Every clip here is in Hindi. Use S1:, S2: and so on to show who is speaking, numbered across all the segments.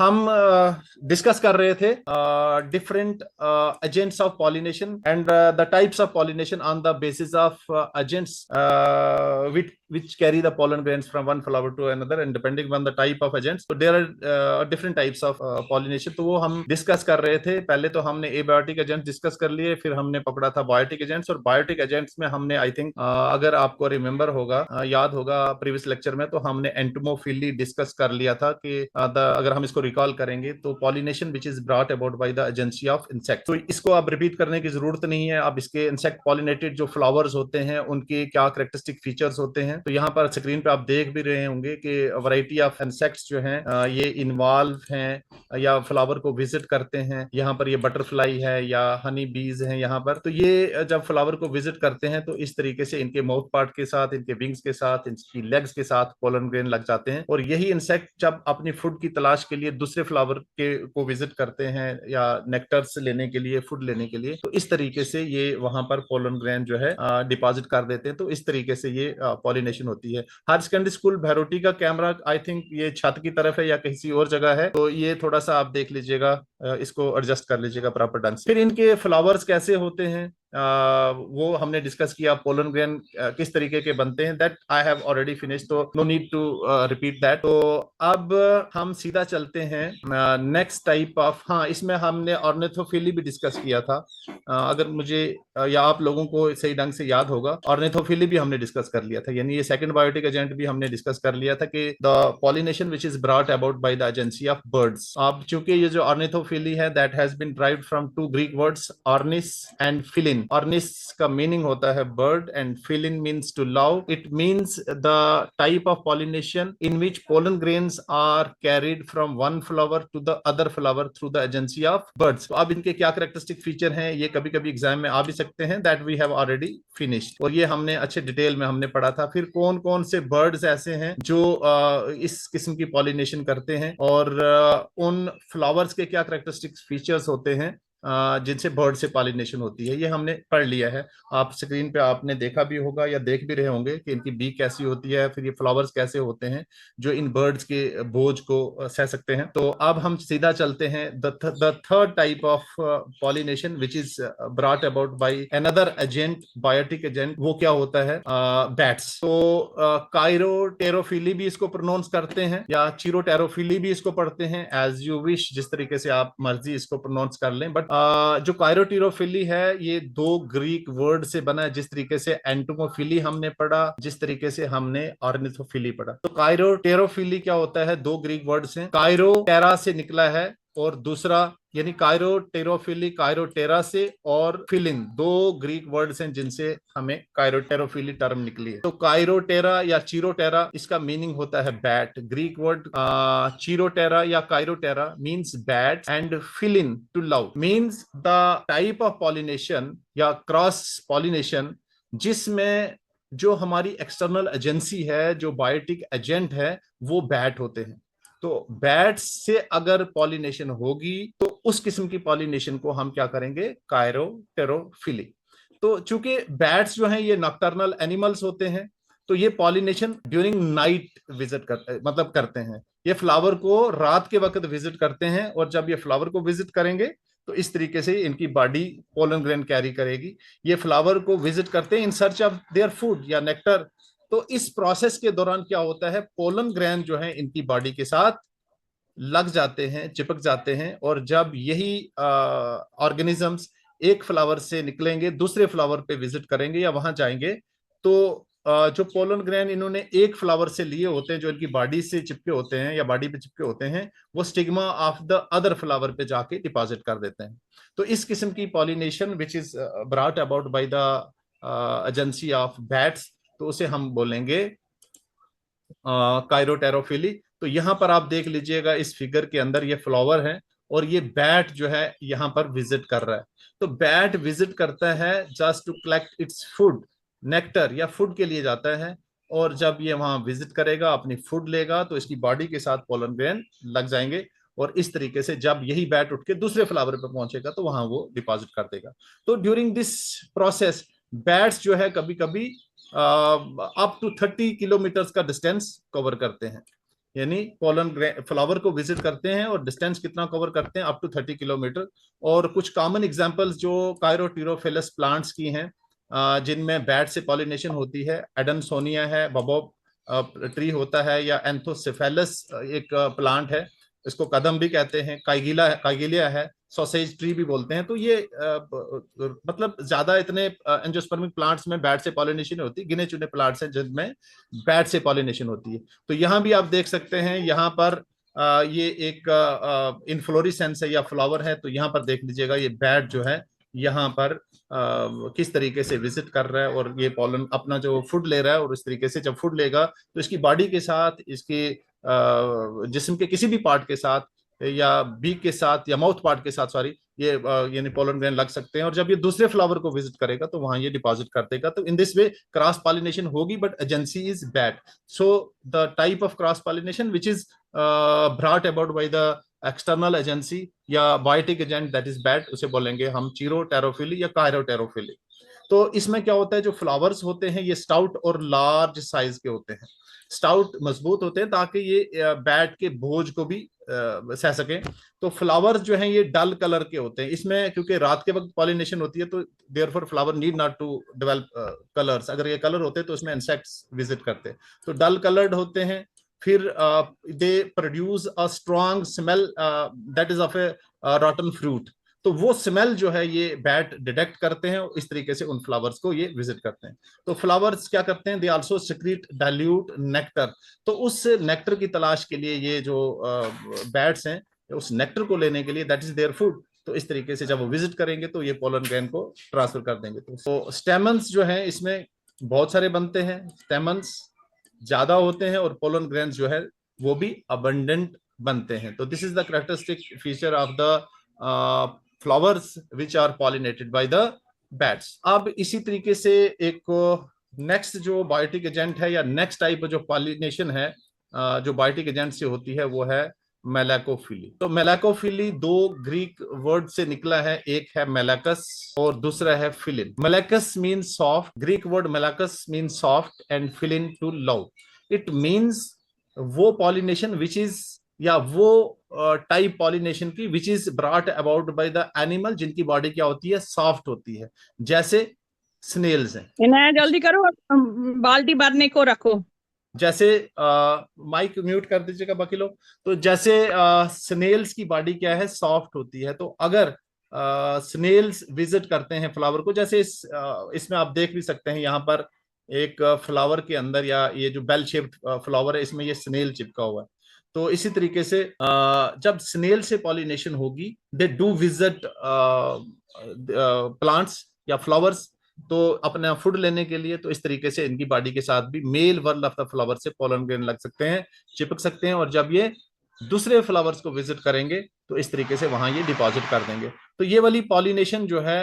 S1: हम डिस्कस कर रहे थे different agents of pollination and the types of pollination on the basis of agents which carry the pollen grains from one flower to another and depending on the type of agents, so there are different types of pollination. तो वो हम डिस्कस कर रहे थे। पहले तो हमने एबायोटिक एजेंट्स डिस्कस कर लिए, फिर हमने पकड़ा था बायोटिक एजेंट्स। और बायोटिक एजेंट्स में हमने आई थिंक अगर आपको रिमेम्बर होगा, याद होगा प्रीवियस लेक्चर में, तो हमने एंटोमोफिली डिस्कस कर लिया था कि अगर हम इसको रिकॉल करेंगे तो pollination which is brought about by the agency of insect. तो इसको अब रिपीट करने की जरूरत नहीं है। अब इसके इंसेक्ट पॉलिनेटेड जो फ्लावर्स होते हैं उनके क्या कैरेक्टरिस्टिक फीचर्स होते हैं, तो यहाँ पर स्क्रीन पे आप देख भी रहे होंगे कि वैरायटी ऑफ इंसेक्ट्स जो हैं ये इन्वॉल्व हैं या फ्लावर को विजिट करते हैं। यहाँ पर ये बटरफ्लाई है या हनी बीज हैं यहाँ पर। तो ये जब फ्लावर को विजिट करते हैं तो इस तरीके से इनके माउथ पार्ट के साथ, इनके विंग्स के साथ, इनकी लेग्स के साथ पोलन ग्रेन लग जाते हैं। और यही इंसेक्ट जब अपनी फूड की तलाश के लिए दूसरे फ्लावर के को विजिट करते हैं या नेक्टर्स लेने के लिए, फूड लेने के लिए, तो इस तरीके से ये वहां पर पोलन ग्रेन जो है डिपॉजिट कर देते हैं। तो इस तरीके से ये पॉलिनेशन होती है। हायर सेकेंडरी स्कूल भैरोटी का कैमरा आई थिंक ये छत की तरफ है या किसी और जगह है, तो ये थोड़ा सा आप देख लीजिएगा, इसको एडजस्ट कर लीजिएगा प्रॉपर ढंग से। फिर इनके फ्लावर्स कैसे होते हैं वो हमने डिस्कस किया। पोलन ग्रेन किस तरीके के बनते हैं that I have already finish, तो no need to repeat that. तो अब हम सीधा चलते हैं नेक्स्ट टाइप ऑफ, हाँ इसमें हमने ऑर्निथोफिली भी डिस्कस किया था। अगर मुझे या आप लोगों को सही ढंग से याद होगा, ऑर्निथोफिली भी हमने डिस्कस कर लिया था, यानी ये सेकंड बायोटिक एजेंट भी हमने डिस्कस कर लिया था कि the pollination which is brought about by the agency of birds. अब चूंकि ये जो ऑर्निथोफिली है that has been derived from two Greek words ornis and philein. Ornis का मीनिंग होता है bird and philein means to love. It means the type of pollination in which pollen grains are carried from one flower to the other flower through the agency of birds. तो अब इनके क्या कैरेक्टरिस्टिक फीचर हैं, ये कभी कभी एग्जाम में आ भी सकते हैं, that we have already finished, और ये हमने अच्छे डिटेल में हमने पढ़ा था। फिर कौन कौन से बर्ड्स ऐसे हैं जो इस किस्म की पॉलिनेशन करते हैं और उन फ्लावर्स के क्या कैरेक्टरिस्टिक फीचर्स होते हैं जिनसे बर्ड से पॉलिनेशन होती है, ये हमने पढ़ लिया है। आप स्क्रीन पे आपने देखा भी होगा या देख भी रहे होंगे कि इनकी बीक कैसी होती है, फिर ये फ्लावर्स कैसे होते हैं जो इन बर्ड्स के बोझ को सह सकते हैं। तो अब हम सीधा चलते हैं the third type of pollination which is brought about by another agent, biotic agent. वो क्या होता है? बैट्स। तो कायरोटेरोफिली भी इसको प्रोनाउंस करते हैं या चीरोटेरोफिली भी इसको पढ़ते हैं, एज यू विश, जिस तरीके से आप मर्जी इसको प्रोनाउंस कर लें। बट जो कायरोटीरोफिली है ये दो ग्रीक वर्ड से बना है, जिस तरीके से एंटोमोफिली हमने पढ़ा, जिस तरीके से हमने ऑर्निथोफिली पढ़ा। तो कायरोटेरोफिली क्या होता है? दो ग्रीक वर्ड से, कायरो टेरा से निकला है और दूसरा, यानी कायरोटेरोफिली कायरोटेरा से, और फिलिन, दो ग्रीक वर्ड्स हैं जिनसे हमें कायरोटेरोफिली टर्म निकली है। तो कायरोटेरा या चीरोटेरा, इसका मीनिंग होता है बैट। ग्रीक वर्ड चीरोटेरा या chiroptera means bat and philein to love means the type of pollination या क्रॉस पॉलिनेशन जिसमें जो हमारी एक्सटर्नल एजेंसी है, जो बायोटिक एजेंट है, वो बैट होते हैं। तो बैट्स से अगर पॉलिनेशन होगी तो उस किस्म की पॉलिनेशन को हम क्या करेंगे? कायरोटेरोफिली। तो चूंकि बैट्स जो हैं ये नॉकटर्नल एनिमल्स होते हैं, तो ये पॉलिनेशन ड्यूरिंग नाइट विजिट करते हैं। ये फ्लावर को रात के वक्त विजिट करते हैं, और जब ये फ्लावर को विजिट करेंगे तो इस तरीके से इनकी बॉडी पोलन ग्रेन कैरी करेगी। ये फ्लावर को विजिट करते हैं in search of their food या नेक्टर। तो इस प्रोसेस के दौरान क्या होता है? पोलन ग्रेन जो है इनकी बॉडी के साथ लग जाते हैं, चिपक जाते हैं, और जब यही ऑर्गेनिजम्स एक फ्लावर से निकलेंगे, दूसरे फ्लावर पे विजिट करेंगे या वहां जाएंगे, तो जो पोलन ग्रेन इन्होंने एक फ्लावर से लिए होते हैं, जो इनकी बॉडी से चिपके होते हैं या बॉडी पे चिपके होते हैं, वो stigma of the other flower पे जाके डिपॉजिट कर देते हैं। तो इस किस्म की pollination which is brought about by the agency of bats, तो उसे हम बोलेंगे कायरोटेरोफिली। तो यहां पर आप देख लीजिएगा इस फिगर के अंदर ये फ्लावर है और ये बैट जो है यहां पर विजिट कर रहा है। तो बैट विजिट करता है just to collect its food, nectar या फूड के लिए जाता है, और जब ये वहां विजिट करेगा, अपनी फूड लेगा, तो इसकी बॉडी के साथ पोलन ग्रेन लग जाएंगे, और इस तरीके से जब यही बैट उठ के दूसरे फ्लावर पे पहुंचेगा तो वहां वो डिपॉजिट कर देगा। तो ड्यूरिंग दिस प्रोसेस बैट्स जो है कभी कभी अप टू 30 किलोमीटर का डिस्टेंस कवर करते हैं। यानी फ्लावर को विजिट करते हैं और डिस्टेंस कितना कवर करते हैं, अप टू 30 किलोमीटर। और कुछ कॉमन एग्जांपल्स जो कायरोटीरोफिलस प्लांट्स की हैं, जिनमें बैट से पॉलिनेशन होती है, एडमसोनिया है, बबोब ट्री होता है, या एंथोसेफेलस एक प्लांट है, इसको कदम भी कहते हैं, काइगिलिया है, सॉसेज ट्री भी बोलते हैं। तो ये मतलब ज्यादा इतने एंजियोस्पर्मिक प्लांट्स में बैट से पॉलिनेशन होती है, गिने चुने प्लांट्स हैं जिनमें बैट से पॉलिनेशन होती है। तो यहाँ भी आप देख सकते हैं, यहाँ पर ये एक इन्फ्लोरिसेंस है या फ्लावर है, तो यहाँ पर देख लीजिएगा ये बैट जो है यहाँ पर किस तरीके से विजिट कर रहा है, और ये पॉलन अपना जो फूड ले रहा है, और इस तरीके से जब फूड लेगा तो इसकी बॉडी के साथ, इसके जिस्म के किसी भी पार्ट के साथ, या बीक के साथ, या माउथ पार्ट के साथ, सॉरी, ये यानी पोलन ग्रेन लग सकते हैं। और जब ये दूसरे फ्लावर को विजिट करेगा तो वहां ये डिपॉजिट कर देगा। तो in this way cross pollination होगी, but agency is bad. So the type of cross pollination which is brought about by the external agency या biotic agent, that is bad, उसे बोलेंगे हम चीरोटेरोफिली या कायरोटेरोफिली। तो इसमें क्या होता है, जो फ्लावर्स होते हैं ये स्टाउट और लार्ज साइज के होते हैं। स्टाउट मजबूत होते हैं ताकि ये बैट के बोझ को भी सह सके। तो फ्लावर्स जो हैं ये डल कलर के होते हैं, इसमें क्योंकि रात के वक्त पॉलिनेशन होती है, तो therefore flower need not to develop colours. अगर ये कलर होते तो इसमें इंसेक्ट्स विजिट करते, तो डल कलर्ड होते हैं। फिर they produce a strong smell that is of A रॉटन fruit. तो वो स्मेल जो है ये बैट डिटेक्ट करते हैं, इस तरीके से उन फ्लावर्स को ये विजिट करते हैं। तो फ्लावर्स क्या करते हैं, they also secrete dilute nectar. तो उस नेक्टर की तलाश के लिए ये जो बैट्स हैं, उस नेक्टर को लेने के लिए, दैट इज देयर फूड। तो इस तरीके से जब वो विजिट करेंगे तो ये पोलन ग्रेन को ट्रांसफर कर देंगे। तो स्टेमन्स जो है इसमें बहुत सारे बनते हैं, स्टेमन्स ज्यादा होते हैं, और पोलन ग्रेन्स जो है वो भी अबंडेंट बनते हैं। तो this is the characteristic feature of the flowers which are pollinated by the bats. अब इसी तरीके से एक नेक्स्ट जो बायोटिक एजेंट है, या नेक्स्ट टाइप जो पॉलिनेशन है जो बायोटिक एजेंट से होती है, वो है मेलाकोफिली। तो मेलाकोफिली दो ग्रीक वर्ड से निकला है, एक है मेलाकस और दूसरा है philein. Malakos means soft, Greek word malakos means soft, and philein to love. It means वो पॉलिनेशन विच इज, या वो टाइप पॉलिनेशन की which is brought about by the animal, जिनकी बॉडी क्या होती है, सॉफ्ट होती है, जैसे स्नेल्स हैं।
S2: इन्हें जल्दी करो, बाल्टी भरने को रखो।
S1: जैसे माइक म्यूट कर दीजिएगा बाकी लोग। तो जैसे स्नेल्स की बॉडी क्या है, सॉफ्ट होती है। तो अगर स्नेल्स विजिट करते हैं फ्लावर को, जैसे इसमें आप देख भी सकते हैं, यहाँ पर एक फ्लावर के अंदर, या ये जो बेल शेप्ड फ्लावर है, इसमें ये स्नेल चिपका हुआ है। तो इसी तरीके से जब स्नेल से पॉलिनेशन होगी, दे डू विजिट प्लांट्स या फ्लावर्स, तो अपना फूड लेने के लिए। तो इस तरीके से इनकी बॉडी के साथ भी male whorl of the flower से पोलन ग्रेन लग सकते हैं, चिपक सकते हैं, और जब ये दूसरे फ्लावर्स को विजिट करेंगे तो इस तरीके से वहां ये डिपॉजिट कर देंगे। तो ये वाली पॉलिनेशन जो है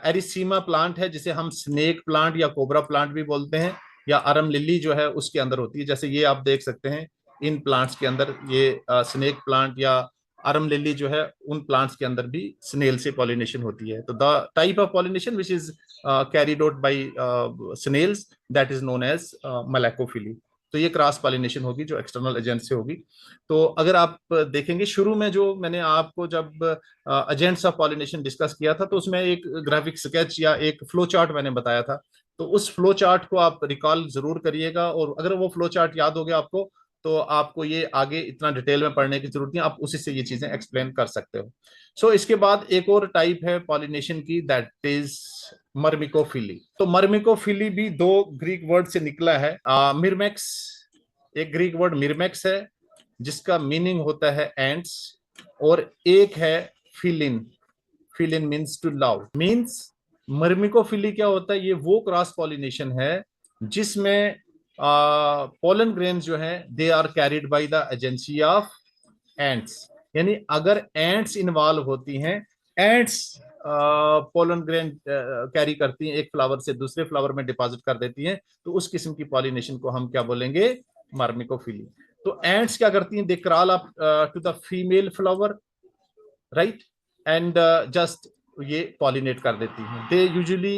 S1: एरिसीमा प्लांट है, जिसे हम स्नेक प्लांट या कोबरा प्लांट भी बोलते हैं, या अरम लिली जो है उसके अंदर होती है। जैसे ये आप देख सकते हैं, इन प्लांट्स के अंदर ये स्नेक प्लांट या अरम लिली जो है, उन प्लांट्स के अंदर भी स्नेल से पॉलिनेशन होती है। तो the type of pollination which is carried out by snails, that is known as malacophily. तो ये क्रॉस पॉलिनेशन होगी जो एक्सटर्नल एजेंट से होगी। तो अगर आप देखेंगे, शुरू में जो मैंने आपको जब एजेंट्स ऑफ पॉलिनेशन डिस्कस किया था, तो उसमें एक ग्राफिक स्केच या एक फ्लो चार्ट मैंने बताया था। तो उस फ्लो चार्ट को आप रिकॉल जरूर करिएगा, और अगर वो फ्लो चार्ट याद हो गया आपको, तो आपको ये आगे इतना डिटेल में पढ़ने की जरूरत नहीं, आप उसी से ये चीजें एक्सप्लेन कर सकते हो। सो इसके बाद एक और टाइप है पॉलिनेशन की, दैट इज मर्मिकोफिली। तो मर्मिकोफिली भी दो ग्रीक वर्ड से निकला है। मिरमेक्स, एक ग्रीक वर्ड मिरमेक्स है जिसका मीनिंग होता है एंट्स, और एक है फिलिन। फिलिन मीन्स टू लव। मीन्स मर्मिकोफिली क्या होता है, ये वो क्रॉस पॉलिनेशन है जिसमें पोलन ग्रेन जो है they are carried by the agency of ants. यानी अगर एंट्स इन्वॉल्व होती हैं, एंट्स पोलन ग्रेन कैरी करती हैं, एक फ्लावर से दूसरे फ्लावर में डिपॉजिट कर देती हैं, तो उस किस्म की पॉलिनेशन को हम क्या बोलेंगे, मर्मिकोफिली। तो एंट्स क्या करती हैं, they crawl up to the female flower, right, and just ये पॉलिनेट कर देती हैं। They usually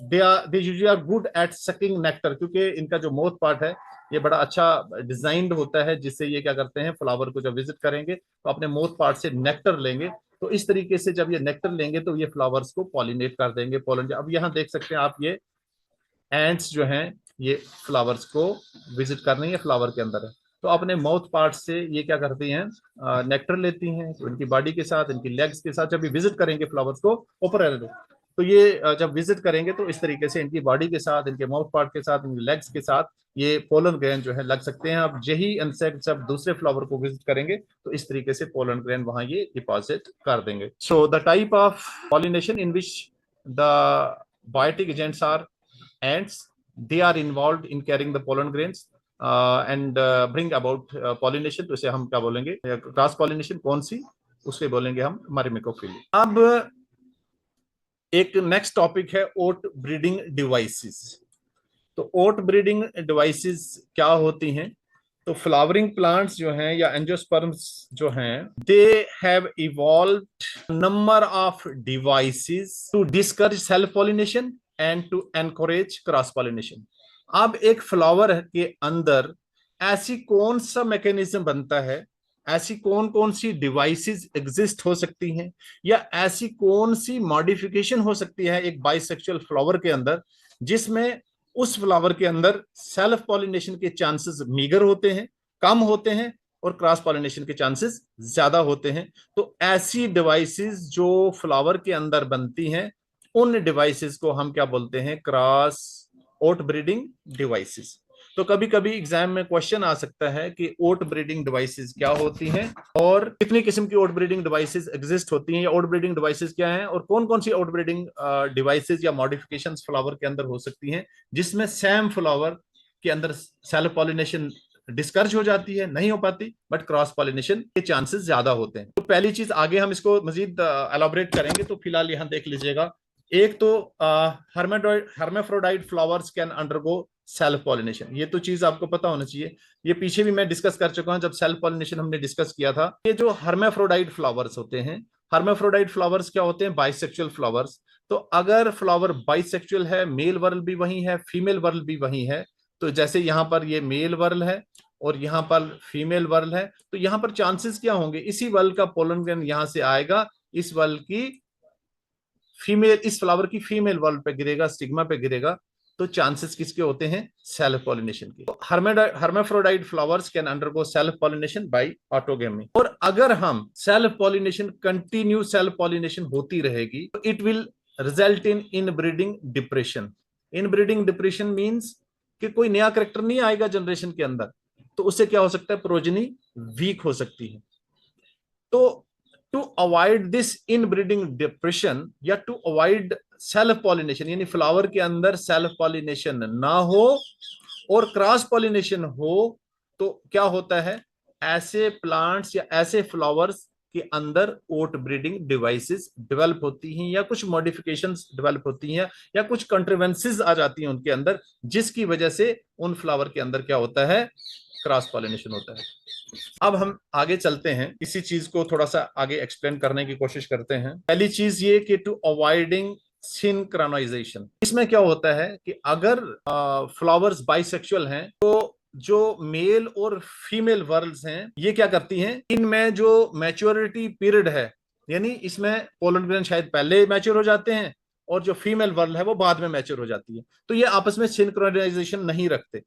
S1: they usually are good at sucking nectar, क्योंकि इनका जो माउथ पार्ट है ये बड़ा अच्छा डिजाइंड होता है, जिससे ये क्या करते हैं, फ्लावर को जब विजिट करेंगे तो अपने माउथ पार्ट से नेक्टर लेंगे। तो इस तरीके से जब ये नेक्टर लेंगे तो ये फ्लावर्स को पॉलिनेट कर देंगे, पोलन। अब यहाँ देख सकते हैं आप, ये एंड्स जो हैं ये फ्लावर्स को विजिट कर रही है, फ्लावर के अंदर है। तो अपने माउथ पार्ट से ये क्या करती हैं, नेक्टर लेती हैं। तो इनकी बॉडी के साथ, इनकी लेग्स के साथ जब ये विजिट करेंगे फ्लावर्स को, ऊपर तो ये जब विजिट करेंगे तो इस तरीके से इनकी बॉडी के साथ, इनके माउथ पार्ट के साथ, इनकी लेग्स के साथ ये पोलन ग्रेन जो है लग सकते हैं। अब यही इंसेक्ट जब दूसरे फ्लावर को विजिट करेंगे तो इस तरीके से पोलन ग्रेन वहां ये डिपॉजिट कर देंगे। So the type of pollination in which the biotic agents are ants, they are involved in carrying the pollen grains and bring about pollination। तो इसे हम क्या बोलेंगे, क्रॉस पॉलिनेशन कौन सी, उसे बोलेंगे हम मर्मेकोफिली। अब एक नेक्स्ट टॉपिक है ओट ब्रीडिंग डिवाइसेस। तो ओट ब्रीडिंग डिवाइसेस क्या होती हैं? तो फ्लावरिंग प्लांट्स जो हैं या एंजियोस्पर्म्स जो हैं, they have evolved number of devices to discourage self pollination and to encourage cross pollination. अब एक फ्लावर के अंदर ऐसी कौन सा मैकेनिज्म बनता है, ऐसी कौन कौन सी डिवाइसेस एग्जिस्ट हो सकती हैं, या ऐसी कौन सी मॉडिफिकेशन हो सकती है एक बाइसेक्सुअल फ्लावर के अंदर, जिसमें उस फ्लावर के अंदर सेल्फ पॉलिनेशन के चांसेस मीगर होते हैं, कम होते हैं, और क्रॉस पॉलिनेशन के चांसेस ज्यादा होते हैं। तो ऐसी डिवाइसेस जो फ्लावर के अंदर बनती हैं, उन डिवाइसेस को हम क्या बोलते हैं, क्रॉस ओट ब्रीडिंग डिवाइसेस। तो कभी कभी एग्जाम में क्वेश्चन आ सकता है कि ओट ब्रीडिंग डिवाइसेस क्या होती हैं और कितनी किस्म की ओट ब्रीडिंग डिवाइसेस एग्जिस्ट होती हैं, या ओट ब्रीडिंग डिवाइसेस क्या हैं, और कौन कौन सी ओट ब्रीडिंग डिवाइसेस या मॉडिफिकेशंस फ्लावर के अंदर हो सकती हैं, जिसमें सेम फ्लावर के अंदर सेल्फ पॉलिनेशन डिस्करेज हो जाती है, नहीं हो पाती, बट क्रॉस पॉलिनेशन के चांसेस ज्यादा होते हैं। तो पहली चीज, आगे हम इसको मजीद एलाबोरेट करेंगे, तो फिलहाल यहां देख लीजिएगा। एक तो hermaphrodite flowers can undergo self pollination. ये तो चीज आपको पता होना चाहिए, ये पीछे भी मैं डिस्कस कर चुका हूं जब सेल्फ पॉलिनेशन हमने डिस्कस किया था। ये जो हर्मेफ्रोडाइट फ्लावर्स होते हैं, हर्मेफ्रोडाइट फ्लावर्स क्या होते हैं, बाइसेक्सुअल फ्लावर्स। तो अगर फ्लावर बाइसेक्सुअल है, मेल वर्ल भी वही है, फीमेल वर्ल भी वही है, तो जैसे यहां पर ये मेल वर्ल है और यहां पर फीमेल वर्ल है, तो यहां पर चांसेस क्या होंगे, इसी वर्ल का पोलन ग्रेन यहां से आएगा, इस वर्ल की फीमेल, इस फ्लावर की फीमेल वर्ल पे गिरेगा, स्टिग्मा पे गिरेगा। तो चांसेस किसके होते हैं, सेल्फ पॉलिनेशन के। Hermaphrodite flowers can undergo self pollination by autogamy. और अगर हम self pollination, continue self pollination होती रहेगी, तो it will result in inbreeding depression. Inbreeding depression means कि कोई नया करेक्टर नहीं आएगा जनरेशन के अंदर, तो उससे क्या हो सकता है, प्रोजेनी वीक हो सकती है। तो to avoid this inbreeding depression, या टू अवॉइड सेल्फ पॉलिनेशन, यानी फ्लावर के अंदर सेल्फ पॉलिनेशन ना हो और क्रॉस पॉलिनेशन हो, तो क्या होता है, ऐसे प्लांट्स या ऐसे फ्लावर्स के अंदर ओट ब्रीडिंग डिवाइसेस डेवलप होती हैं, या कुछ मॉडिफिकेशंस डेवलप होती हैं, या कुछ कंट्रीवेंसीज आ जाती हैं उनके अंदर, जिसकी वजह से उन फ्लावर के अंदर क्या होता है, क्रॉस पॉलिनेशन होता है। अब हम आगे चलते हैं, इसी चीज को थोड़ा सा आगे एक्सप्लेन करने की कोशिश करते हैं। पहली चीज ये कि टू अवॉइडिंग सिंक्रोनाइजेशन, इसमें क्या होता है कि अगर फ्लावर्स बाइसेक्सुअल हैं, तो जो मेल और फीमेल वर्ल्स हैं, ये क्या करती हैं, इनमें जो मैच्योरिटी पीरियड है, यानी इसमें पोलन ग्रेन शायद पहले मैच्योर हो जाते हैं और जो फीमेल वर्ल है वो बाद में मैच्योर हो जाती है, तो ये आपस में सिंक्रोनाइजेशन नहीं रखते।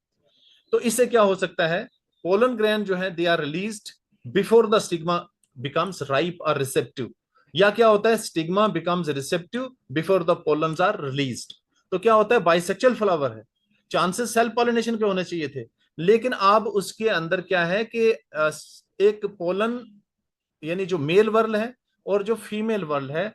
S1: तो इससे क्या हो सकता है, पोलन ग्रेन जो है, they are released before the stigma becomes ripe और रिसेप्टिव, या क्या होता है, stigma becomes receptive before the pollens are released. तो क्या होता है, बाइसेक्सुअल फ्लावर है, चांसेस सेल्फ पॉलिनेशन के होने चाहिए थे, लेकिन अब उसके अंदर क्या है कि एक पोलन, यानी जो मेल वर्ल है और जो फीमेल वर्ल है,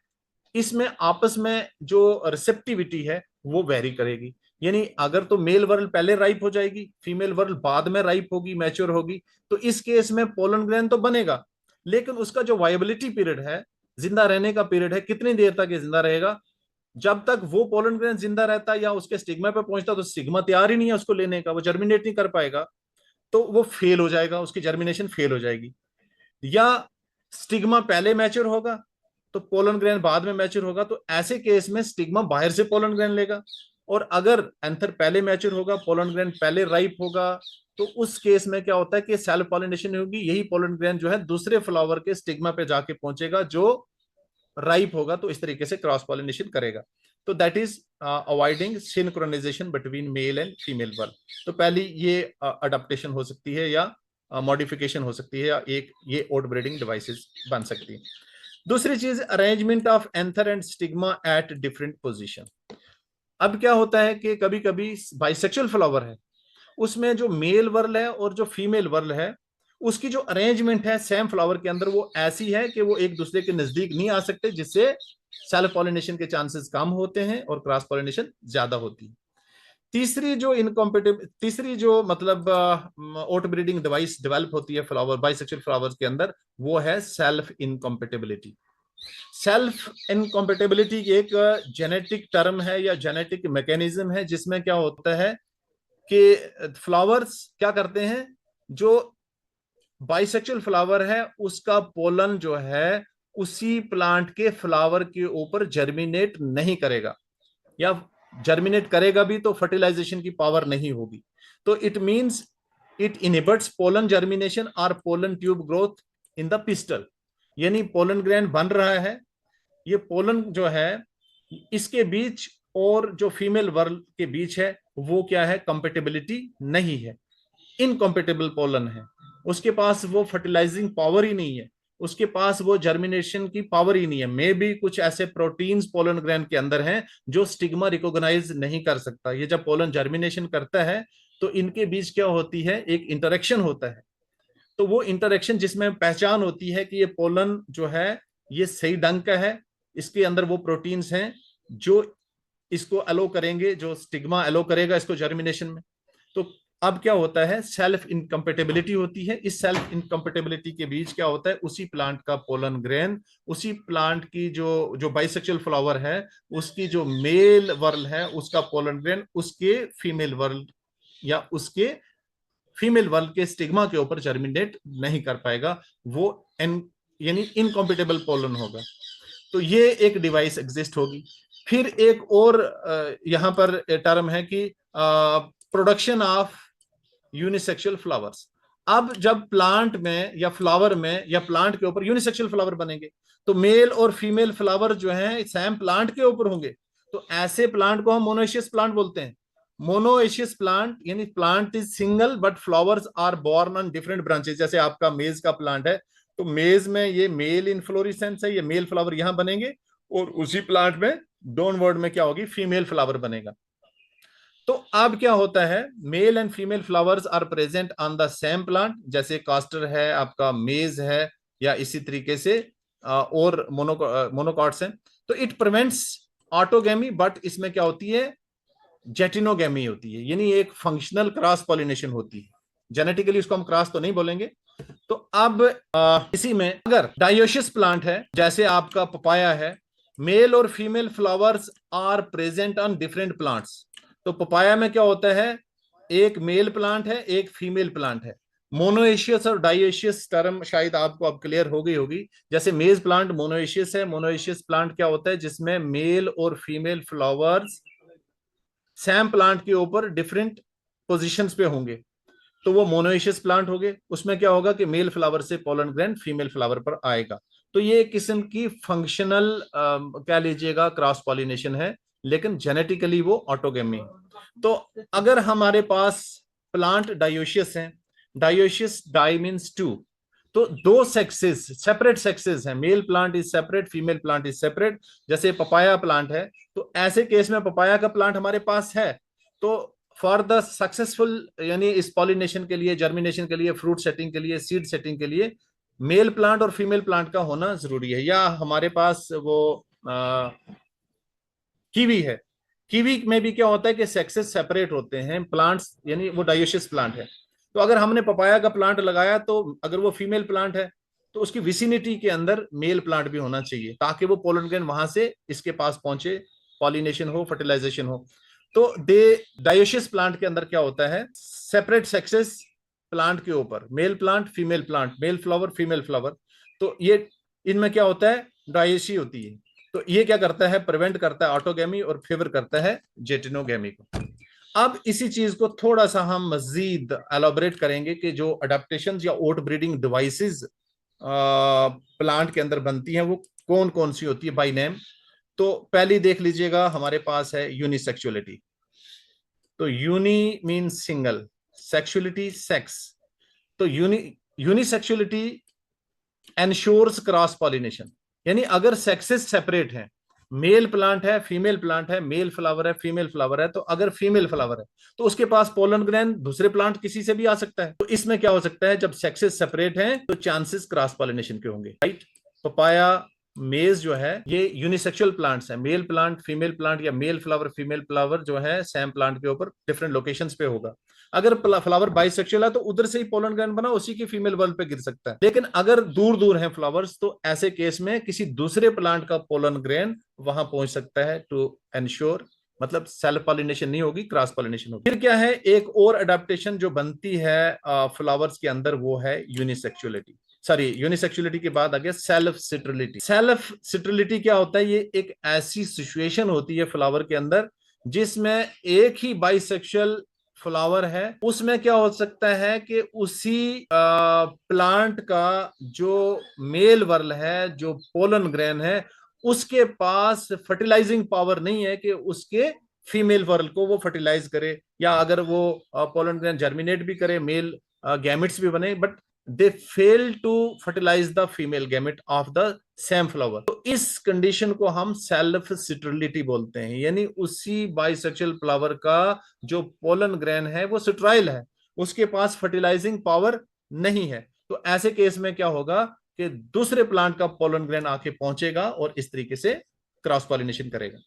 S1: इसमें आपस में जो रिसेप्टिविटी है वो वेरी करेगी। यानी अगर तो मेल वर्ल पहले राइप हो जाएगी, फीमेल वर्ल बाद में राइप होगी, मैच्योर होगी, तो इस केस में पोलन ग्रेन तो बनेगा, लेकिन उसका जो वायबिलिटी पीरियड है, जिंदा रहने का पीरियड है, कितनी देर तक ये जिंदा रहेगा, जब तक वो पोलन ग्रेन जिंदा रहता या उसके स्टिग्मा पे पहुंचता, तो स्टिग्मा तैयार ही नहीं है उसको लेने का, वो जर्मिनेट नहीं कर पाएगा, तो वो फेल हो जाएगा, उसकी जर्मिनेशन फेल हो जाएगी। या स्टिग्मा पहले मैच्योर होगा तो पोलन ग्रेन बाद में मैच्योर होगा, तो ऐसे केस में स्टिग्मा बाहर से पोलन ग्रेन लेगा, और अगर एंथर पहले मैच्योर होगा, पोलन ग्रेन पहले राइप होगा, तो उस केस में क्या होता है कि सेल्फ पॉलिनेशन होगी, यही पोलन ग्रेन जो है दूसरे फ्लावर के स्टिग्मा पे जाके पहुंचेगा जो राइप होगा, तो इस तरीके से क्रॉस पॉलिनेशन करेगा। तो that is avoiding synchronisation between male and female whorl. तो पहली ये अडेप्टेशन हो सकती है या मॉडिफिकेशन हो सकती है, या एक ये ओट ब्रीडिंग डिवाइसेस बन सकती है। दूसरी चीज, arrangement of anther and stigma at different position. अब क्या होता है कि कभी कभी बाइसेक्सुअल फ्लावर है, उसमें जो मेल वर्ल है और जो फीमेल वर्ल है, उसकी जो अरेंजमेंट है सेम फ्लावर के अंदर वो ऐसी है कि वो एक दूसरे के नजदीक नहीं आ सकते, जिससे सेल्फ पॉलिनेशन के चांसेस कम होते हैं और क्रॉस पॉलिनेशन ज्यादा होती है। तीसरी जो मतलब ओट ब्रीडिंग डिवाइस डेवलप होती है फ्लावर बाइसेक्सुअल फ्लावर्स के अंदर, वो है सेल्फ इनकॉम्पेटिबिलिटी। सेल्फ इनकॉम्पेटिबिलिटी एक जेनेटिक टर्म है या जेनेटिक मैकेनिज्म है, जिसमें क्या होता है कि फ्लावर्स क्या करते हैं, जो बाइसेक्सुअल फ्लावर है उसका पोलन जो है उसी प्लांट के फ्लावर के ऊपर जर्मिनेट नहीं करेगा, या जर्मिनेट करेगा भी तो फर्टिलाइजेशन की पावर नहीं होगी। तो it means it inhibits pollen germination और pollen tube growth in the pistil. यानी पोलन ग्रैंड बन रहा है, ये पोलन जो है इसके बीच और जो फीमेल वर्ल के बीच है वो क्या है, कंपेटिबिलिटी नहीं है, इनकॉम्पेटिबल पोलन है, उसके पास वो फर्टिलाइजिंग पावर ही नहीं है, उसके पास वो जर्मिनेशन की पावर ही नहीं है। मे भी कुछ ऐसे प्रोटीन्स पोलन ग्रैन के अंदर हैं जो स्टिग्मा रिकॉग्नाइज नहीं कर सकता। ये जब पोलन जर्मिनेशन करता है तो इनके बीच क्या होती है, एक इंटरेक्शन होता है। तो वो इंटरेक्शन जिसमें पहचान होती है कि ये पोलन जो है ये सही ढंग का है, इसके अंदर वो प्रोटीन्स हैं जो इसको अलो करेंगे, जो स्टिग्मा अलो करेगा इसको जर्मिनेशन में। तो अब क्या होता है, सेल्फ इनकम्पेटिबिलिटी होती है। इस सेल्फ इनकम्पेटिबिलिटी के बीच क्या होता है, उसी प्लांट का पोलन ग्रेन, उसी प्लांट की जो बाइसेक्सुअल फ्लावर है उसकी जो मेल वर्ल है उसका पोलन ग्रेन उसके फीमेल वर्ल या उसके फीमेल वर्ल के स्टिग्मा के ऊपर जर्मिनेट नहीं कर पाएगा, वो यानी इनकॉम्पेटिबल पोलन होगा। तो ये एक डिवाइस एग्जिस्ट होगी। फिर एक और यहां पर टर्म है कि प्रोडक्शन ऑफ यूनिसेक्सुअल फ्लावर्स। अब जब प्लांट में या फ्लावर में या प्लांट के ऊपर यूनिसेक्सुअल फ्लावर बनेंगे तो मेल और फीमेल फ्लावर जो है सेम प्लांट के ऊपर होंगे, तो ऐसे प्लांट को हम मोनोएशियस प्लांट बोलते हैं। मोनोएशियस प्लांट यानी plant is single but flowers are borne on different branches. जैसे आपका मेज का प्लांट है, तो मेज में ये मेल इनफ्लोरेसेंस है, ये मेल फ्लावर यहां बनेंगे, और उसी प्लांट में डाउनवर्ड में क्या होगी, फीमेल फ्लावर बनेगा। तो अब क्या होता है, male and female flowers are present on the same plant, जैसे कास्टर है, आपका मेज है, या इसी तरीके से और मोनोकॉट्स हैं। तो इट प्रिवेंट्स ऑटोगेमी, बट इसमें क्या होती है, जेटिनोगेमी होती है, यानी एक फंक्शनल क्रॉस पॉलिनेशन होती है। जेनेटिकली उसको हम क्रॉस तो नहीं बोलेंगे। तो अब इसी में अगर डायोशियस प्लांट है, जैसे आपका पपाया है, मेल और female flowers are present on different plants. तो पपाया में क्या होता है, एक मेल प्लांट है, एक फीमेल प्लांट है। मोनोएशियस और डायोशियस टर्म शायद आपको अब क्लियर हो गई होगी। जैसे मेज प्लांट मोनोएशियस है, मोनोएशियस प्लांट क्या होता है, जिसमें मेल और फीमेल फ्लावर्स सेम प्लांट के ऊपर डिफरेंट पोजीशंस पे होंगे, तो वो मोनोएशियस प्लांट हो गए। उसमें क्या होगा कि मेल फ्लावर से पोलन ग्रैंड फीमेल फ्लावर पर आएगा। तो ये एक किस्म की फंक्शनल क्या लीजिएगा क्रॉस पॉलिनेशन है, लेकिन जेनेटिकली वो ऑटोगेमी है। तो अगर हमारे पास प्लांट डायोशियस है, डायोशियस डाई मीन्स टू, तो दो सेक्सेस सेपरेट सेक्सेस हैं, male plant is separate, female plant is separate. जैसे पपाया प्लांट है, तो ऐसे केस में पपाया का प्लांट हमारे पास है, तो फॉर द सक्सेसफुल यानी इस पॉलिनेशन के लिए, जर्मिनेशन के लिए, फ्रूट सेटिंग के लिए, सीड सेटिंग के लिए मेल प्लांट और फीमेल प्लांट का होना जरूरी है। या हमारे पास वो कीवी है, कीवी में भी क्या होता है कि सेक्सेस सेपरेट होते हैं, प्लांट्स यानी वो डायोशियस प्लांट है। तो अगर हमने पपाया का प्लांट लगाया, तो अगर वो फीमेल प्लांट है तो उसकी विसिनिटी के अंदर मेल प्लांट भी होना चाहिए, ताकि वो पोलन ग्रेन वहां से इसके पास पहुंचे, पॉलिनेशन हो, फर्टिलाइजेशन हो। तो डायोशियस प्लांट के अंदर क्या होता है, सेपरेट सेक्सेस प्लांट के ऊपर, male plant, female plant, male flower, female flower. तो ये इनमें क्या होता है, डायोशी होती है। तो ये क्या करता है, प्रिवेंट करता है ऑटोगैमी और फेवर करता है जेटिनोगैमी को। अब इसी चीज को थोड़ा सा हम मजीद एलोबरेट करेंगे कि जो अडेप्टेशन या ओट ब्रीडिंग डिवाइसेस प्लांट के अंदर बनती हैं वो कौन कौन सी होती है बाय नेम। तो पहली देख लीजिएगा, हमारे पास है यूनिसेक्सुअलिटी। तो uni mean single, sexuality sex. तो यूनिसेक्सुअलिटी एंश्योर्स क्रॉस पॉलिनेशन, यानी अगर सेक्सेस सेपरेट हैं, मेल प्लांट है फीमेल प्लांट है, मेल फ्लावर है फीमेल फ्लावर है, तो अगर फीमेल फ्लावर है तो उसके पास पोलन ग्रैंड दूसरे प्लांट किसी से भी आ सकता है। तो इसमें क्या हो सकता है, जब सेक्सेस सेपरेट हैं तो चांसेस क्रॉस पॉलिनेशन के होंगे, राइट। पपाया मेज जो है ये यूनिसेक्सुअल प्लांट्स है, मेल प्लांट फीमेल प्लांट या मेल फ्लावर फीमेल फ्लावर जो है सेम प्लांट के ऊपर डिफरेंट लोकेशंस पे होगा। अगर फ्लावर बाइसेक्सुअल है तो उधर से ही पोलन ग्रैंड बना उसी की फीमेल वर्ल्ड पे गिर सकता है। लेकिन अगर दूर दूर हैं फ्लावर्स तो ऐसे केस में किसी दूसरे प्लांट का पोलन ग्रैंड वहां पहुंच सकता है टू एंश्योर, मतलब सेल्फ पॉलिनेशन नहीं होगी, क्रॉस पॉलिनेशन होगी। फिर क्या है, एक और अडेप्टेशन जो बनती है फ्लावर्स के अंदर वो है यूनिसेक्सुअलिटी। सॉरी, यूनिसेक्सुअलिटी के बाद आ गया सेल्फ सिट्रलिटी। सेल्फ सिट्रलिटी क्या होता है, ये एक ऐसी सिचुएशन होती है फ्लावर के अंदर जिसमें एक ही बाइसेक्सुअल फ्लावर है, उसमें क्या हो सकता है कि उसी प्लांट का जो मेल वर्ल है, जो पोलन ग्रेन है, उसके पास फर्टिलाइजिंग पावर नहीं है कि उसके फीमेल वर्ल को वो फर्टिलाइज करे, या अगर वो पोलन ग्रेन जर्मिनेट भी करे, मेल गैमेट्स भी बने, but they fail to fertilise the female gamete of the same flower. तो इस कंडीशन को हम सेल्फ सिट्रलिटी बोलते हैं, यानी उसी बाइसेक्सुअल फ्लावर का जो पोलन ग्रेन है वो सिट्राइल है, उसके पास फर्टिलाइजिंग पावर नहीं है। तो ऐसे केस में क्या होगा कि दूसरे प्लांट का पोलन ग्रेन आके पहुंचेगा और इस तरीके से क्रॉस पॉलिनेशन करेगा।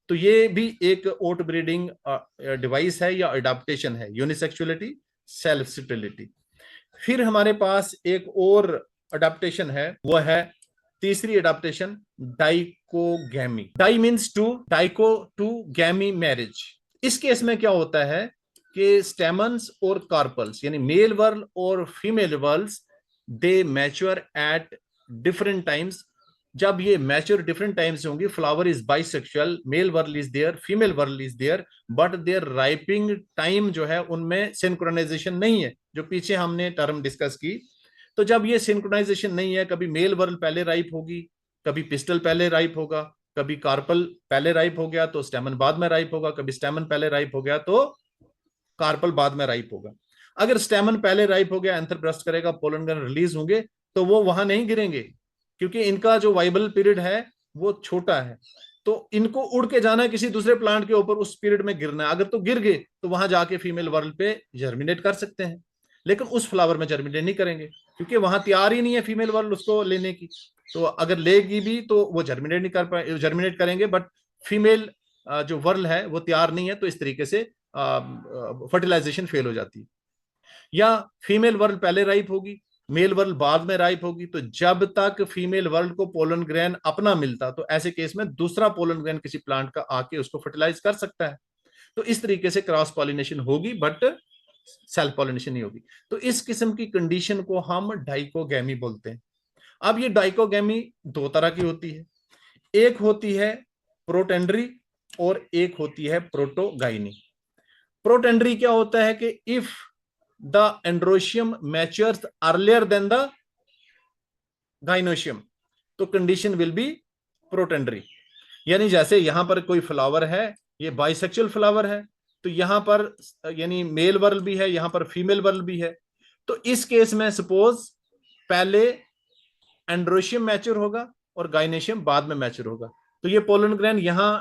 S1: तो ये भी एक ओट ब्रीडिंग डिवाइस है या अडेप्टेशन है, यूनिसेक्सुअलिटी, सेल्फ सिट्रलिटी। फिर हमारे पास एक और अडेप्टेशन है, वो है तीसरी adaptation, dichogamy. Di means two, dicho two, gamy marriage. इस केस में क्या होता है कि स्टेमन्स और कार्पल्स यानी मेल वर्ल और female whorls they mature at different times. जब ये मैच्योर डिफरेंट टाइम्स होंगी, flower is bisexual, male whorl is there female whorl is there, but their ripening time जो है उनमें सिंक्रोनाइजेशन नहीं है, जो पीछे हमने टर्म डिस्कस की। तो जब ये सिंक्रोनाइजेशन नहीं है, कभी मेल वर्ल पहले राइप होगी, कभी पिस्टल पहले राइप होगा, कभी कार्पल पहले राइप हो गया तो स्टेमन बाद में राइप होगा, कभी स्टेमन पहले राइप हो गया तो कार्पल बाद में राइप होगा। अगर स्टेमन पहले राइप हो गया, एंथर ब्रस्ट करेगा, पोलन ग्रेन रिलीज होंगे, तो वो वहां नहीं गिरेंगे क्योंकि इनका जो वाइबल पीरियड है वो छोटा है। तो इनको उड़ के जाना है किसी दूसरे प्लांट के ऊपर, उस पीरियड में गिरना है। अगर तो गिर गए तो वहां जाके फीमेल वर्ल्ड पे जर्मिनेट कर सकते हैं, लेकिन उस फ्लावर में जर्मिनेट नहीं करेंगे क्योंकि वहां तैयार ही नहीं है फीमेल वर्ल्ड उसको लेने की। तो अगर लेगी भी तो वो जर्मिनेट नहीं कर पाए, जर्मिनेट करेंगे बट फीमेल जो वर्ल है वो तैयार नहीं है, तो इस तरीके से फर्टिलाइजेशन फेल हो जाती है। या फीमेल वर्ल पहले राइप होगी, मेल वर्ल बाद में राइप होगी, तो जब तक फीमेल वर्ल को पोलन ग्रेन अपना मिलता, तो ऐसे केस में दूसरा पोलन ग्रेन किसी प्लांट का आके उसको फर्टिलाइज कर सकता है। तो इस तरीके से क्रॉस पॉलिनेशन होगी बट सेल्फ पॉलिनेशन नहीं होगी। तो इस किस्म की कंडीशन को हम डाइकोगैमी बोलते हैं। अब ये डाइकोगैमी दो तरह की होती है, एक होती है प्रोटेंडरी और एक होती है प्रोटोगाइनी। प्रोटेंडरी क्या होता है कि if the androecium matures earlier than the gynoecium, तो कंडीशन विल बी प्रोटेंडरी। यानी जैसे यहां पर कोई फ्लावर है, ये बाइसेक्सुअल फ्लावर है, तो यहां पर यानी मेल वर्ल भी है, यहां पर फीमेल वर्ल भी है। तो इस केस में सपोज पहले एंड्रोशियम मैच्योर होगा और गाइनेशियम बाद में मैच्योर होगा, तो ये पोलन ग्रेन यहां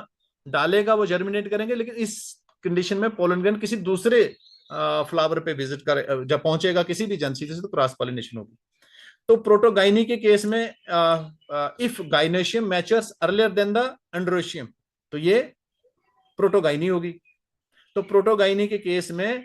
S1: डालेगा, वो जर्मिनेट करेंगे, लेकिन इस कंडीशन में पोलन ग्रेन किसी दूसरे फ्लावर पे विजिट कर जब पहुंचेगा किसी भी जनसीट से, तो क्रॉस पॉलिनेशन होगी। तो प्रोटोगाइनी के केस में if gynoecium matures earlier than the androecium, तो ये प्रोटोगाइनी होगी। तो प्रोटोगाइनी के केस में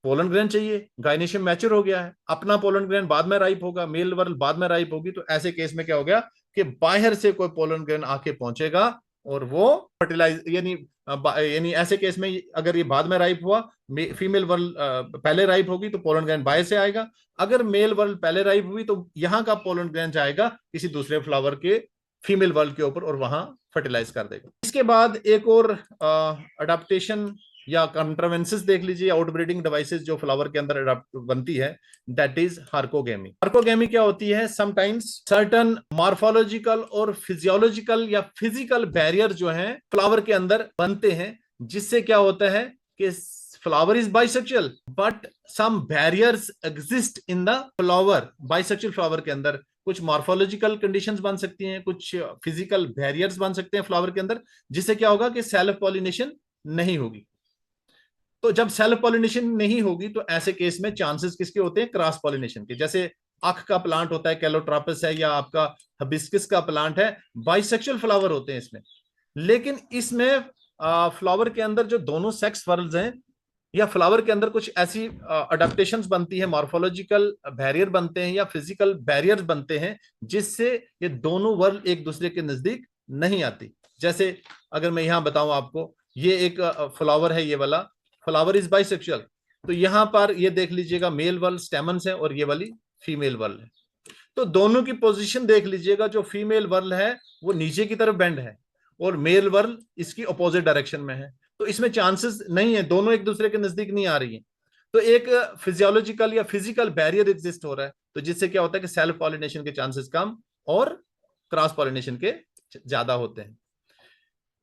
S1: पोलन ग्रेन चाहिए, गाइनेशियम मैच्योर हो गया है, अपना पोलन ग्रेन बाद में राइप होगा, मेल वर्ल बाद में राइप होगी, तो ऐसे केस में क्या हो गया कि बाहर से कोई पोलन ग्रेन आके पहुंचेगा और वो फर्टिलाइज यानी ऐसे केस में अगर ये बाद में राइप हुआ, फीमेल वर्ल पहले राइप होगी तो पोलन ग्रेन बाहर से आएगा। अगर मेल वर्ल पहले राइप हुई तो यहाँ का पोलन ग्रेन जाएगा किसी दूसरे फ्लावर के फीमेल वर्ल्ड के ऊपर और वहां फर्टिलाइज कर देगा। इसके बाद एक और अडेप्टेशन या कंट्रावेंसेस देख लीजिए, आउटब्रीडिंग डिवाइसेस जो फ्लावर के अंदर बनती है, दैट इज हार्कोगेमी। हार्कोगेमी क्या होती है? समटाइम्स सर्टन मॉर्फोलॉजिकल और फिजियोलॉजिकल या फिजिकल बैरियर जो है फ्लावर के अंदर बनते हैं, जिससे क्या होता है कि flower is bisexual but some barriers exist in the flower. Bisexual flower के अंदर कुछ मॉर्फोलॉजिकल कंडीशंस बन सकती हैं, कुछ फिजिकल बैरियर्स बन सकते हैं फ्लावर के अंदर, जिससे क्या होगा कि सेल्फ पॉलिनेशन नहीं होगी। तो जब सेल्फ पॉलिनेशन नहीं होगी तो ऐसे केस में चांसेस किसके होते हैं? क्रॉस पॉलिनेशन के। जैसे आंख का प्लांट होता है, कैलोट्रोपस है, या आपका हिबिस्कस का प्लांट है, बाइसेक्सुअल फ्लावर होते हैं इसमें। लेकिन इसमें फ्लावर के अंदर जो दोनों सेक्स वर्ल्स हैं या फ्लावर के अंदर कुछ ऐसी अडेप्टेशंस बनती है, मॉर्फोलॉजिकल बैरियर बनते हैं या फिजिकल बैरियर्स बनते हैं, जिससे ये दोनों वर्ल्ड एक दूसरे के नजदीक नहीं आती। जैसे अगर मैं यहां बताऊं आपको, ये एक फ्लावर है, ये वाला फ्लावर इज बाइसेक्सुअल, तो यहां पर ये देख लीजिएगा मेल वर्ल्ड स्टेमन्स है और ये वाली फीमेल वर्ल्ड है। तो दोनों की पोजीशन देख लीजिएगा, जो फीमेल वर्ल्ड है वो नीचे की तरफ बेंड है और मेल वर्ल्ड इसकी अपोजिट डायरेक्शन में है। तो इसमें चांसेस नहीं है, दोनों एक दूसरे के नजदीक नहीं आ रही है। तो एक फिजियोलॉजिकल या फिजिकल बैरियर एग्जिस्ट हो रहा है, तो जिससे क्या होता है कि सेल्फ पॉलिनेशन के चांसेस कम और क्रॉस पॉलिनेशन के ज्यादा होते हैं।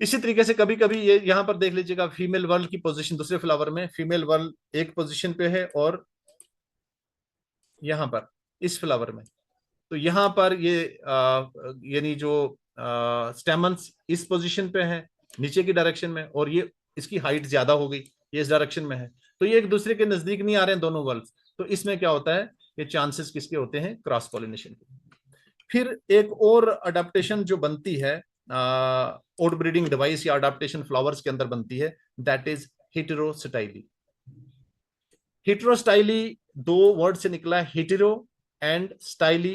S1: इसी तरीके से कभी कभी ये यहां पर देख लीजिएगा, फीमेल वर्ल्ड की पोजीशन दूसरे फ्लावर में, फीमेल वर्ल्ड एक पोजीशन पे है और यहां पर इस फ्लावर में, तो यहां पर ये यानी जो स्टेमन्स इस पोजीशन पे है नीचे की डायरेक्शन में, और ये इसकी हाइट ज्यादा हो गई, ये इस डायरेक्शन में है, तो ये एक दूसरे के नजदीक नहीं आ रहे हैं दोनों वर्ल्ड। तो इसमें क्या होता है, ये चांसेस किसके होते हैं? क्रॉस पॉलिनेशन के। फिर एक और अडेप्टेशन जो बनती है आउटब्रीडिंग डिवाइस या अडेप्टेशन फ्लावर्स के अंदर बनती है, दैट इज हेटेरोस्टाइली। हेटेरोस्टाइली दो वर्ड से निकला है, hetero and styly.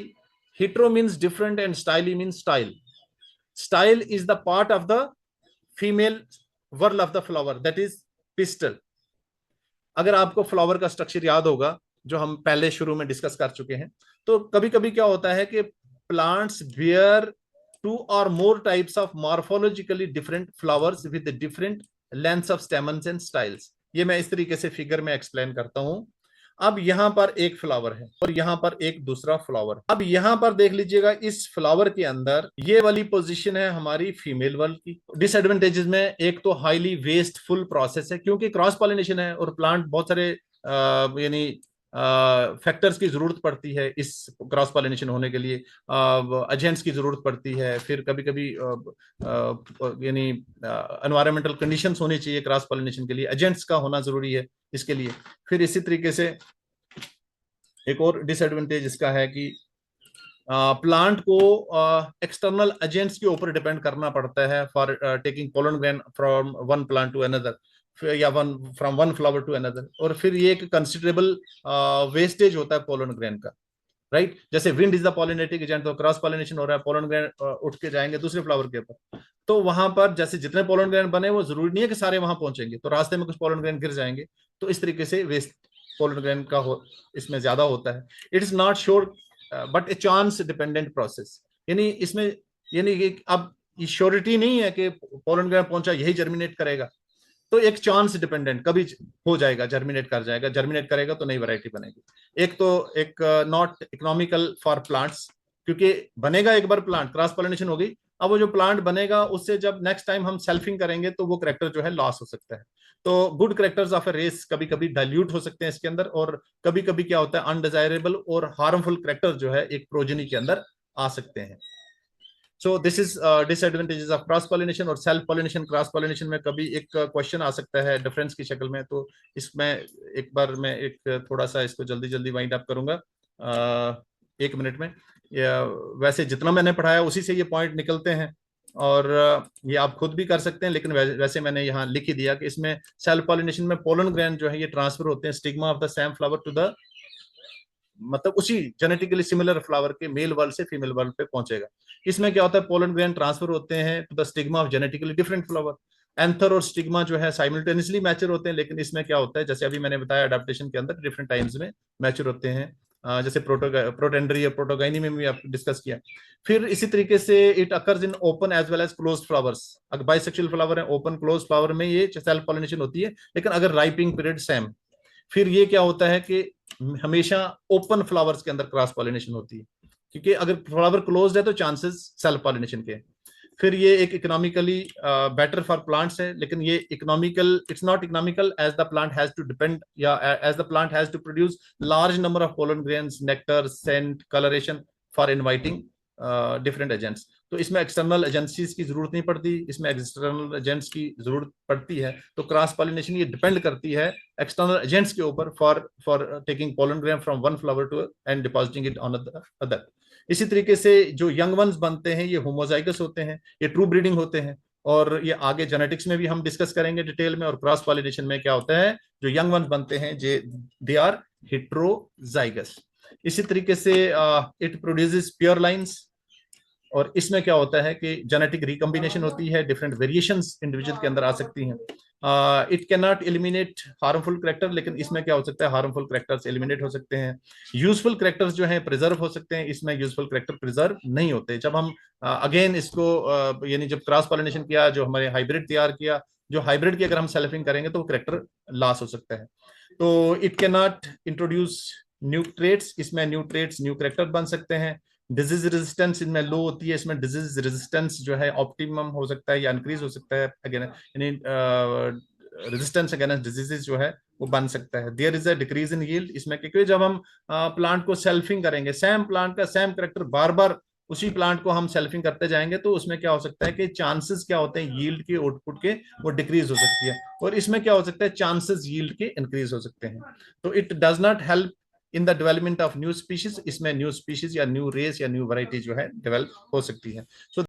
S1: Hetero means different and styly means style. Style is the part of the female whorl of the flower, that is pistil. अगर आपको फ्लावर का स्ट्रक्चर याद होगा जो हम पहले शुरू में डिस्कस कर चुके हैं, तो कभी कभी क्या होता है कि प्लांट्स बियर टू और more types of morphologically different flowers with different lengths of stamens and styles. ये मैं इस तरीके से फिगर में एक्सप्लेन करता हूं। अब यहां पर एक फ्लावर है और यहां पर एक दूसरा फ्लावर। अब यहां पर देख लीजिएगा, इस फ्लावर के अंदर ये वाली पोजीशन है हमारी फीमेल वर्ल्ड की। डिसएडवांटेजेस में एक तो हाईली वेस्टफुल प्रोसेस है, क्योंकि क्रॉस पॉलिनेशन है और प्लांट बहुत सारे यानी फैक्टर्स की जरूरत पड़ती है इस क्रॉस पॉलिनेशन होने के लिए, एजेंट्स की जरूरत पड़ती है, फिर कभी कभी यानी एनवायरमेंटल कंडीशंस होनी चाहिए क्रॉस पॉलिनेशन के लिए, एजेंट्स का होना जरूरी है इसके लिए। फिर इसी तरीके से एक और डिसएडवांटेज इसका है कि प्लांट को एक्सटर्नल एजेंट्स के ऊपर डिपेंड करना पड़ता है for taking pollen grain from one plant to another, या one from one flower to another. और फिर ये एक कंसिडरेबल वेस्टेज होता है पोलन ग्रेन का, राइट। जैसे wind is the pollinating agent, तो क्रॉस पॉलिनेशन हो रहा है, पोलन ग्रेन उठ के जाएंगे दूसरे फ्लावर के ऊपर, तो वहां पर जैसे जितने पोलन ग्रेन बने वो जरूरी नहीं है कि सारे वहां पहुंचेंगे, तो रास्ते में कुछ पोलन ग्रेन गिर जाएंगे, तो इस तरीके से वेस्ट पोलन ग्रेन का इसमें ज्यादा होता है। It is not sure but a chance dependent process, यानी इसमें यानी अब श्योरिटी नहीं है कि पोलन ग्रेन पहुंचा यही जर्मिनेट करेगा, तो एक चांस डिपेंडेंट कभी हो जाएगा, जर्मिनेट कर जाएगा, जर्मिनेट करेगा तो नई वैरायटी बनेगी। एक तो एक नॉट इकोनॉमिकल फॉर प्लांट्स, क्योंकि बनेगा एक बार प्लांट, क्रॉस पॉलिनेशन हो गई, अब वो जो प्लांट बनेगा उससे जब नेक्स्ट टाइम हम सेल्फिंग करेंगे तो वो करेक्टर जो है लॉस हो सकता है। तो good characters of a race कभी कभी डाइल्यूट हो सकते हैं इसके अंदर, और कभी कभी क्या होता है अनडिजायरेबल और हार्मफुल करेक्टर जो है एक प्रोजेनी के अंदर आ सकते हैं। So this is disadvantages of cross pollination और सेल्फ पॉलिनेशन। क्रॉस पॉलिनेशन में कभी एक क्वेश्चन आ सकता है डिफरेंस की शक्ल में, तो इसमें एक बार मैं एक थोड़ा सा इसको जल्दी जल्दी वाइंड अप करूंगा 1 मिनट में। वैसे जितना मैंने पढ़ाया उसी से ये पॉइंट निकलते हैं, और ये आप खुद भी कर सकते हैं, लेकिन वैसे मैंने यहाँ लिख ही दिया कि इसमें सेल्फ पॉलिनेशन में पोलन ग्रेन जो है ये ट्रांसफर होते हैं stigma of the same flower to the, मतलब उसी जेनेटिकली सिमिलर फ्लावर के मेल वर्ल्ड से फीमेल वर्ल्ड पे पहुंचेगा। इसमें क्या होता है, पोलन ग्रेन ट्रांसफर होते हैं to the stigma of genetically different flower. Anther और स्टिग्मा जो है साइमल्टेनियसली मैच्योर होते हैं, लेकिन इसमें क्या होता है, जैसे अभी मैंने बताया अडेप्टेशन के अंदर डिफरेंट टाइम्स में मैच्योर होते हैं, जैसे प्रोटेंडरी या प्रोटोगाइनी में भी आप डिस्कस किया। फिर इसी तरीके से it occurs in open as well as closed flowers. अगर बाइसेक्सुअल फ्लावर है, ओपन क्लोज फ्लावर में ये सेल्फ पॉलिनेशन होती है, लेकिन अगर राइपिंग पीरियड सेम। फिर ये क्या होता है कि हमेशा ओपन फ्लावर्स के अंदर क्रॉस पॉलिनेशन होती है, क्योंकि अगर फ्लावर क्लोज्ड है तो चांसेस सेल्फ पॉलिनेशन के। फिर ये एक इकोनॉमिकली बेटर फॉर प्लांट्स है, लेकिन ये economical, it's not economical as the plant has to depend या as the plant has to produce large number of pollen grains, nectar, scent, colouration for inviting different agents. तो इसमें एक्सटर्नल एजेंसीज की जरूरत नहीं पड़ती, इसमें एक्सटर्नल एजेंट्स की जरूरत पड़ती है। तो क्रॉस पॉलिनेशन ये डिपेंड करती है एक्सटर्नल एजेंट्स के ऊपर for taking pollen grain from one flower to and depositing it on other. इसी तरीके से जो यंग वंस बनते हैं ये होमोजाइगस होते हैं, ये ट्रू ब्रीडिंग होते हैं, और ये आगे जेनेटिक्स में भी हम डिस्कस करेंगे डिटेल में। और क्रॉस पॉलिनेशन में क्या होता है, जो यंग वंस बनते हैं दे आर हेट्रोजाइगस। इसी तरीके से इट प्रोड्यूसेस प्योर लाइन्स, और इसमें क्या होता है कि जेनेटिक रिकॉम्बिनेशन होती है, डिफरेंट वेरिएशंस इंडिविजुअल के अंदर आ सकती हैं। It can not eliminate harmful character, लेकिन इसमें क्या हो सकता है, हार्मफुल करेक्टर्स एलिमिनेट हो सकते हैं। यूजफुल करेक्टर्स जो हैं प्रिजर्व हो सकते हैं, इसमें यूजफुल करेक्टर प्रिजर्व नहीं होते। जब हम अगेन इसको यानी जब क्रॉस पॉलिनेशन किया, जो हमारे हाइब्रिड तैयार किया, जो हाइब्रिड की अगर हम सेल्फिंग करेंगे तो करेक्टर लॉस हो सकता है। तो it can not introduce new traits, इसमें न्यू ट्रेट्स, न्यू करेक्टर बन सकते हैं। डिजीज रेजिस्टेंस इनमें लो होती है, इसमें डिजीज रेजिस्टेंस जो है ऑप्टिमम हो सकता है या इंक्रीज हो सकता है, अगेन यानी रेजिस्टेंस अगेंस्ट डिजीजेस जो है वो बन सकता है। There is a decrease in yield, इसमें क्योंकि जब हम प्लांट को सेल्फिंग करेंगे, सेम प्लांट का सेम करेक्टर बार बार उसी प्लांट को हम सेल्फिंग करते जाएंगे, तो उसमें क्या हो सकता है कि चांसेस क्या होते हैं यील्ड के, आउटपुट के, वो डिक्रीज हो सकती है। और इसमें क्या हो सकता है, चांसेस यील्ड के इंक्रीज हो सकते हैं। तो it does not help in the development of new species, इसमें न्यू स्पीशीज या न्यू रेस या न्यू वैरायटी जो है डेवलप हो सकती है। सो